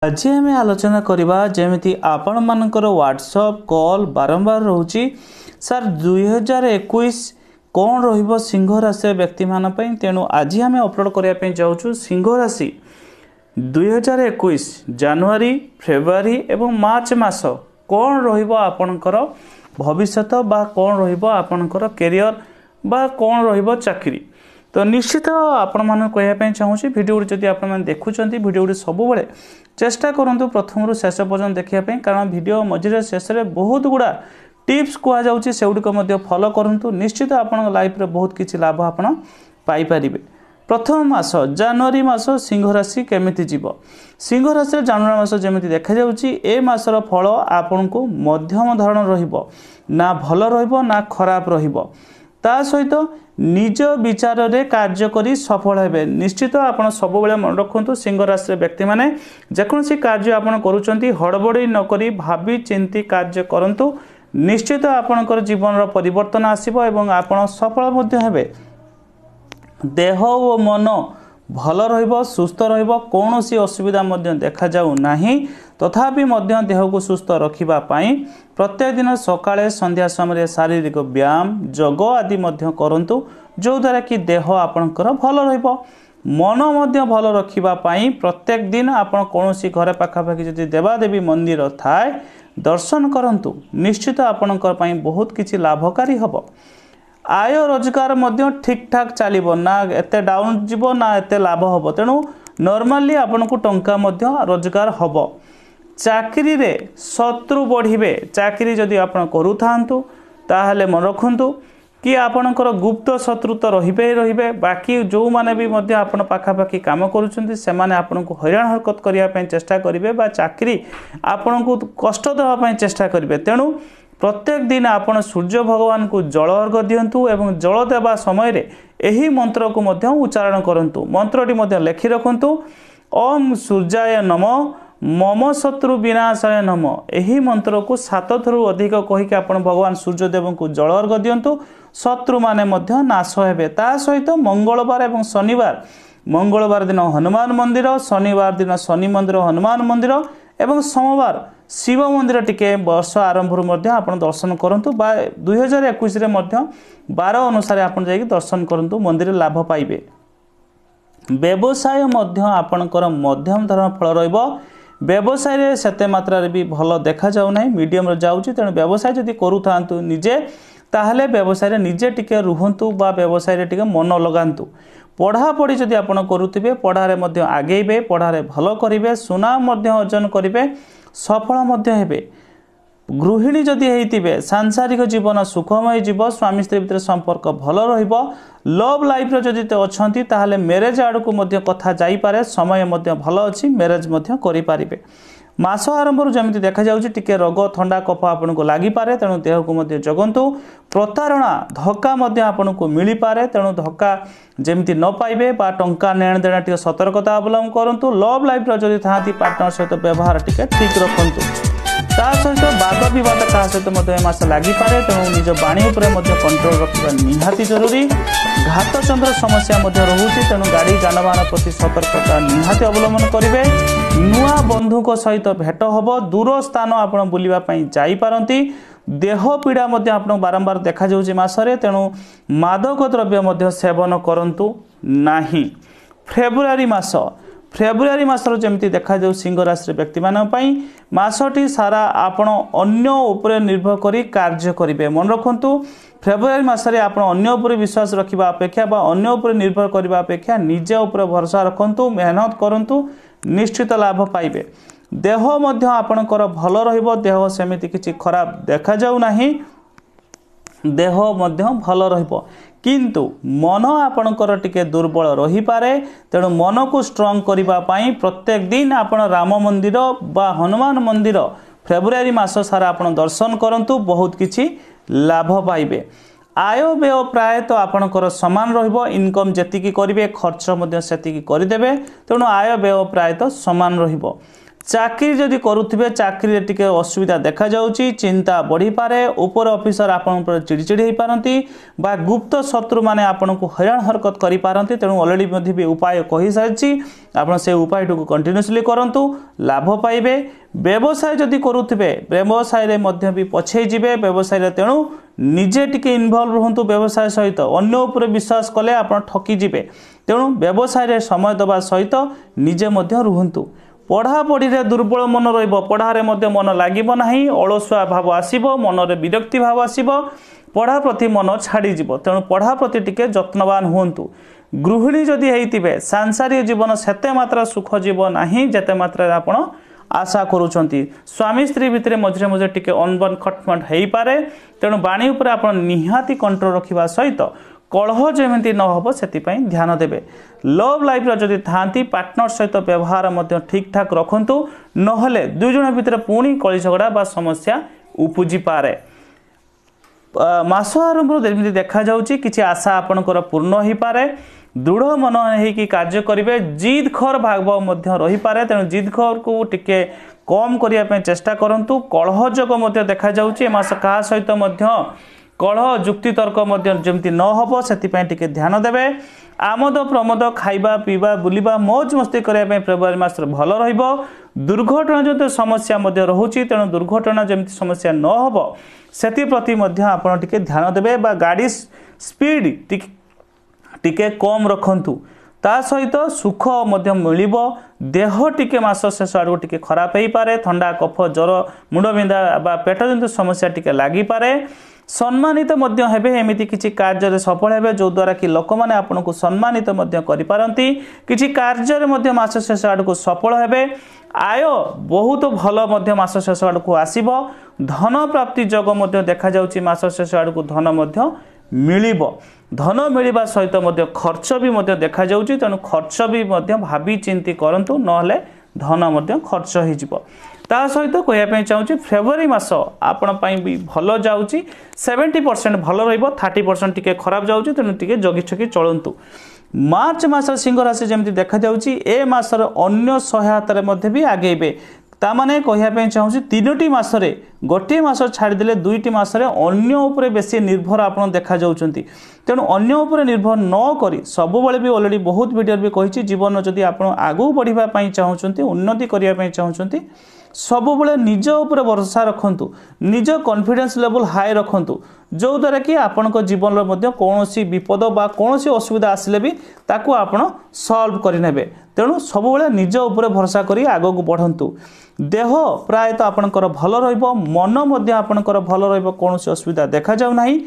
आज आम आलोचना करवा जमी आपण मानकर व्हाट्सएप कॉल बारंबार रोचे सर 2021 कौन रहिबो सिंह राशि व्यक्ति मान तेणु आज आम अपलोड करने जाऊँ सिंह राशि 2021 जनवरी फेब्रुआरी एवं मार्च मास कौन रहिबो आपणकर भविष्यत बा कौन रहिबो आपणकर कैरियर बा कौन रहिबो चाकरी। तो निश्चित आपण मान कहवाई चाहूँगी भिडियो जदि आप देखुं भिडियो सब चेष्टा करूँ प्रथम शेष पर्यटन देखापी कारण भिडियो मझे शेष में बहुत गुड़ा टिप्स कहुच्छे से गुड़िक फॉलो करूँ निश्चित आप लाइफ रे बहुत किसी लाभ आपड़ पाइपर। प्रथम मास जनवरी मास सिंह राशि केमिति जीव सिंह राशि जनवरी मास जमी देखा ए मासर फल आपन को मध्यम धरण रहिबो ना भल रहिबो ना खराब रहिबो ता सहित निज विचार रे कार्य करी सफल हेबे। निश्चित आपन सब बेले मन रखंतु सिंह राशि व्यक्ति माने जेकोसी कार्य आपन करूचंती हड़बड़ी न करी भाबी चिंती कार्य करंतु निश्चित आपनकर जीवन रो परिवर्तन आसीबो एवं आपन सफल मध्ये हेबे। देह और मन भल रहिबो सुस्थ रहिबो कोनोसी असुविधा मध्य देखा जाऊ नाही तथापि मध्य देह को सुस्थ रखिबा पाई प्रत्येक दिन सकाळे संध्या समय शारीरिक व्यायाम योग आदि मध्य करंतु जो द्वारा कि देह आपनकर भल रहिबो। मन मध्य भल रखिबा पाई प्रत्येक दिन आपण कोनोसी घरे पाखापाखि जदि देवादेवी मंदिर थाए दर्शन करंतु निश्चित आपनकर पाई बहुत किछि लाभकारी हबो। आय रोजगार मध्य ठीक ठाक चलिबो ना एते डाउन जीवो ना एते लाभ हबो तेणु नॉर्मली आपन को टंका मध्य रोजगार हबो। चाकरी रे शत्रु बढ़िबे चाकरी जदि आपन करू थांतु ताहले मन रखंतु कि आपनकर गुप्त शत्रु तो रहिबे बाकी जो माने भी मध्य आपन पाखापाखि काम करूछंती से माने आपन को हैरान हरकत करिया पय चेष्टा करिवे बा चाकरी आपन को कष्ट देवा पय चेष्टा करिवे। तेणु प्रत्येक दिन आपण सूर्य भगवान को जल अर्घ दियंतु एवं जल देवा समय रे एही मंत्र को मध्य उच्चारण करंतु मंत्रटी मध्य लेखि रखंतु ओम सूर्याय नमः मम शत्रु विनाशाय नमः एही मंत्र को 7 थरु अधिक कहि के आपण भगवान सूर्यदेव को जल अर्घ दियंतु शत्रु माने मध्य नाश हेबे। ता सहित मंगलवार एवं शनिवार मंगलवार दिन हनुमान मंदिर शनिवार दिन शनि मंदिर हनुमान मंदिर एवं सोमवार शिव मंदिर टिके वर्ष आरंभ आपण दर्शन करंतु बा 2021 रे मध्य 12 अनुसार आपण जाई दर्शन करंतु मंदिर लाभ पाइबे। व्यवसाय मध्य आपणकर मध्यम धरण फल रहिबो व्यवसाय रे सेते मात्रा रे भी भल देखा जाउ नै मीडियम रे जाउची तेणु व्यवसाय जदि करू थांतु निजे ताहले व्यवसाय रे निजे टिके रुहंतु बा व्यवसाय रे टिके मन लगांतु। पढ़ापढ़ी जदि आपण करूथिबे पढ़ारे मध्य आगेइबे पढ़ारे भल करिवे सुनाम मध्य अर्जन करिवे सफल मध्य हेबे। गृहिणी जदि हेइतिबे सांसारिक जीवन सुखमय जीव स्वामी स्त्री भितर संपर्क भल रहिबो। लव लाइफ रे जदि अछंती ताहले मैरिज आड़ को मध्य कथा जाई पारे समय मध्य भल अछि मैरिज मध्य करि पारिबे। मास आरंभ जमी देखा जाउछि टिके रोग ठंडा कफ आपन को लागि पारे तेणु देह को मध्य जगंतु। प्रतारणा धक्का मध्य आपन को मिली पारे तेणु धक्का जेमति न पाइबे बा टंका नेण देना टिके सतर्कता अवलंबन करंतु। लव लाइफ रे जदि थांती पार्टनर सहित व्यवहार टिके ठीक रखंतु। ता सहित वाद विवाद का सहित मध्य मास लागि पारे तेणु निज बाणी उपरे मध्य कंट्रोल रखिबा निहाती जरूरी। घात चंद्र समस्या मध्य रहुछि तेणु गाड़ी जानवाहन प्रति सतर्कता निहाती अवलंबन करिवे। नुआ बंधुक सहित भेट हबो दूर स्थान आपण बुलिबा पई जाई पारंती। देह पीड़ा मध्य आपण बारंबार देखा जाउछि मासरे तेणु मादक द्रव्य मध्य सेवन करंतु नाही। फेब्रुआरी मासर जमी देखा जाऊ सिंह राशि व्यक्ति मानी मासटी सारा आपण अन्य उपरे निर्भर करी कार्य करेंगे। मन रखु फेब्रुआरी मासरे आपण अन्य उपरे विश्वास रखा अपेक्षा बा अन्य उपरे निर्भर करने अपेक्षा निजे उपरे भरोसा रखंतु मेहनत करंतु निश्चित लाभ पाइबे। देह मध्य आपणकर भल रहिबो देह सेमिति किछि खराब देखा जाऊ नाही देह मध्य भल रहिबो किंतु मन आपणकर टिके दुर्बल रही पारे तेणु मन को स्ट्रॉंग करिबा पाई प्रत्येक दिन आपण राम मंदिर बा हनुमान मंदिर फेब्रुआरी मास सारा आपण दर्शन करंतु बहुत किछि लाभ पाइबे। आय व्यय प्राय तो आपणकर समान रहिबो इनकम जेतिकी करिवे खर्च मध्य सेतिकी करिदेबे तेणु आय व्यय प्राय तो समान रहिबो। चाकरी जदि करुथिबे चाकरी टिके असुविधा देखा जाउची चिंता बढ़ी पारे ऊपर ऑफिसर आपन पर चिड़चिड़ी होई पारंती बा गुप्त शत्रु माने आपन को हैरान हरकत करि पारंती तेणु ऑलरेडी मध्ये भी उपाय कहि सारची आपन से उपाय टू कंटिन्यूअसली करंतु लाभ पाइबे व्यवसाय जदि करुथिबे व्यवसाय रे मध्ये भी पछे जिवे व्यवसाय रे तेणु निजे टिके इन्वॉल्व रहंतु व्यवसाय सहित अन्य ऊपर विश्वास कले आपन ठकी जिवे तेणु व्यवसाय रे समय दबा सहित निजे मध्ये रहंतु पढ़ापढ़ी रे दुर्बल मन रहिबो पढ़ारे मध्ये मन लागिबो नाही अलसुआ भाव आसीबो मन रे विरक्ति भाव आसीबो पढ़ा प्रति मन छाड़ी जिवो तेणु पढ़ा प्रति टिके यत्नवान हुंतु गृहिणी जदि हेइतिबे सांसारिक जीवन सेते मात्रा सुख जीवन नाही जते मात्रा आपण आशा करूछंती स्वामी स्त्री भितरे मझरे मझरे टिके अनबन खटमट हेई पारे तेणु बाणी ऊपर आपण निहाती कंट्रोल रखिबा सहित कलह जमिति न हो से ध्यान देवे लव लाइफ जदि थांती पार्टनर सहित व्यवहार मध्य ठीक ठाक रखंतु नहले दुई जन भितर पुणी कली झगड़ा बा समस्या उपजी पारे मास आरंभ जमी देखा जाउची किछि आशा आपनकर पूर्ण हो पारे दृढ़ मन है कार्य करेंगे जिद खर भाव मध्य रही पारे तेणु जिद खर को टिके कम करने चेष्टा करंतु कलह जोग मध्य देखा जाउची मास का सहित मध्य कलह जुक्ति तर्क जमती न हो से ध्यान देवे आमद प्रमोद खाइबा पीवा बुलिबा मौज मस्ती करने फेब्रुआरी मास भल रहिबो दुर्घटना जो समस्या रोचे तेणु दुर्घटना जमती समस्या न हो से प्रति आपण टिके ध्यान देवे बा गाड़ी स्पीड टिके कम रखंतु ता सहित सुख मध्य मिलिबो देह टिके मास शेष आड़ टिके खराब हो पारे ठंडा कफ ज्वर मुंड बिंधा बा पेट जंतु समस्या टिके लागी पारे सम्मानित मध्य हेबे एमिति किछि कार्य सफल हेबे जो द्वारा कि लोक माने आपन को सम्मानित मध्य करि पारंती किछि कार्य रे मध्य मास शेष आड़ को सफल हेबे आय बहुत भल मध्य मास शेष आड़ को आसीबो धन प्राप्ति योग मध्य देखा जाउची मास शेष आड़ को धन मध्य मिलिबो धन मिलिबा सहित मध्य खर्च भी मध्य देखा जाउची तेणु खर्च भी मध्य भाबी चिंती करंतु नहले धन मध्य खर्च हो जिवो ता सहित कहया चाहूँगी फेब्रुआरी मास आपण भी भल जाऊँगी 70% भल रहिबो 30% टिके खराब जाऊँगी तेणु टिके जगी छकी चलंतु मार्च मास सिंह राशि जमती देखा जाउची ए मासर अन्य सहायतार मध्य भी आगेबे तामाने कहया चाहूँगी 3टी मासरे गोटे मास छाड़देले 2टी मासरे अन्य उपरे बेसी निर्भर आपण देखा जाउचंती तेणु अन्य उपरे निर्भर न करी सब बेले भी ऑलरेडी बहुत वीडियो भी कहिछि जीवन जदि आपण आगु बढ़िबा पई चाहूचंती उन्नति करिया पई चाहूचंती सब बेले निज उपरे भरोसा रखंतु निज कॉन्फिडेंस लेवल हाई रखंतु जो द्वारा कि आपण को जीवन रो मध्य कोनोसी विपद बा कोनोसी असुविधा आसिले भी ताकू आपण सॉल्व करि नेबे तेणु सब बेले निज उपरे भरोसा करी आगो को बढ़ंतु देह प्राय तो आपणकर भल रहिबो मन मध्य आपणकर भल रहिबो कोनोसी असुविधा देखा जाउ नाही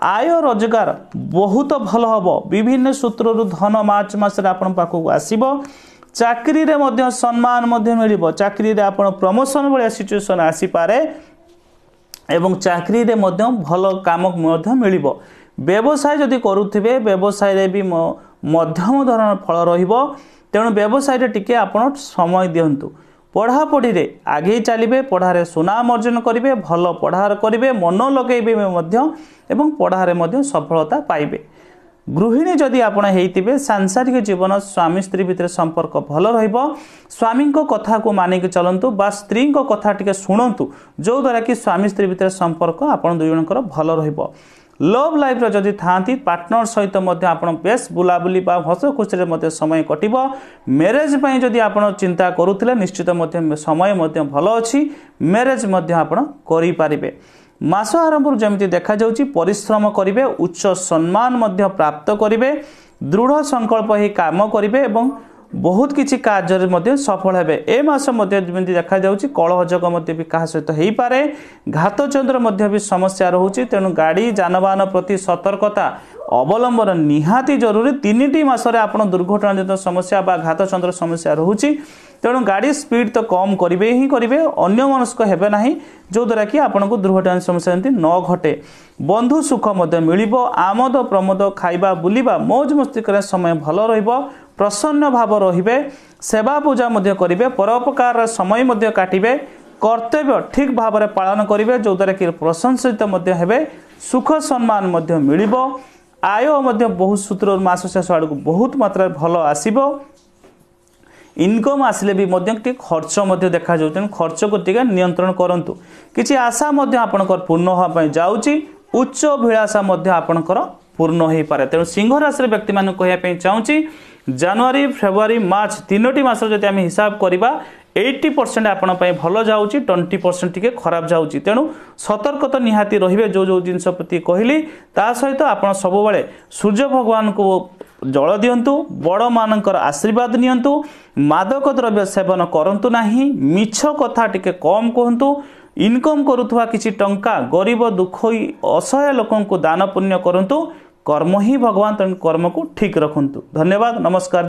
आय रोजगार बहुत भल हबो विभिन्न सूत्ररु धन मार्च मास रे आपण पाखु आसीबो चाकरी रे मध्य सम्मान मध्य मिलिबो चाकरी रे आपण प्रमोशन वाला सिचुएशन आसी पारे एवं चाकरी रे मध्य भल काम मध्य मिलिबो व्यवसाय जदि करूथिबे व्यवसाय रे भी मध्यम धरण फल रहिबो तेणु व्यवसाय रे टिके आपण समय दियंतु पढ़ापढ़ी रे आगे चलिए पढ़ारे सुनाम अर्जन करेंगे भल पढ़ार करेंगे मन लगेबे एवं पढ़ारे मध्य सफलता पाइबे गृहिणी जदि आपण हेइतिबे सांसारिक जीवन स्वामी स्त्री भितर संपर्क भल रहिबो स्वामी को कथा को मानिक चलंतु बा स्त्री को कथा टिके सुनंतु जो द्वारा कि स्वामी स्त्री भितर संपर्क आपण दुई जनकर भल रहिबो लव लाइफ जदि थांती पार्टनर सहित मध्य आपण बेस बुलाबुली बा हस खुशी रे मध्य समय कटिबो मैरिज पई जदि आपण चिंता करूथिले निश्चित मध्य समय मध्य भल अछि मैरिज मध्य आपण करि पारिबे मास आरंभ जमिति देखा जाउची परिश्रम करिवे उच्च सम्मान मध्य प्राप्त करिवे दृढ़ संकल्प ही काम करिवे एवं बहुत किछि कार्य मध्य सफल हेबे ए मास मध्य जमिति देखा जाउची कलह जग मध्य भी कहा सहित हेई पारे घात चंद्र मध्य भी समस्या रहउची तेणु गाड़ी जानवाहन प्रति सतर्कता अवलंबन निहाती जरूरी 3टी मासरे आपण दुर्घटना जनित समस्या बा घात चंद्र समस्या रहउची तेणु गाड़ी स्पीड तो कम करिवे ही करिवे अन्य मनस्क हेबे नाही जो द्वारा कि आपनको दुर्घटना समस्या जनित न घटे बंधु सुख मध्य मिलिबो आमद प्रमोद खाइबा बुलिबा मौज मस्ती करे समय भल रहिबो प्रसन्न भाव रहिबे सेवा पूजा मध्य करिवे परोपकार समय मध्य काटिबे कर्तव्य ठीक भाव में पालन करिवे जो द्वारा कि प्रशंसित मध्य हेबे सुख सम्मान मध्य मिलिबो आय मध्य बहुत सूत्र मास शेष आड़ को बहुत मात्रा भल आसीबो इनकम आसिले भी खर्च देखा जाऊँ खर्च को टिके नियंत्रण करंतु किछि आशा आपणकर पूर्ण होगा जाऊँगी उच्च अभिलाषा आपणकर पूर्ण हो पारे तेणु सिंह राशि व्यक्ति मान कहवाई चाहूँगी जनवरी फेब्रुआरी मार्च तीनोटी मास जब आम हिसाब करवा 80% आपण भल जाऊँगी 20% टिके खराब जाऊँगी तेणु सतर्कता निहाती रहिबे जो जो जिनस प्रति कहली ता सहित आपण सबुबले सूर्य भगवान को जल दिंतु बड़ मानकर आशीर्वाद नियंतु मादक द्रव्य सेवन करंतु नाही मिछ कथा टिके कम कहतु इनकम करुवा किछि टंका गरीब दुखी असहाय लोकन को दान पुण्य करंतु कर्म ही भगवान कर्म को ठीक रखंतु। धन्यवाद नमस्कार।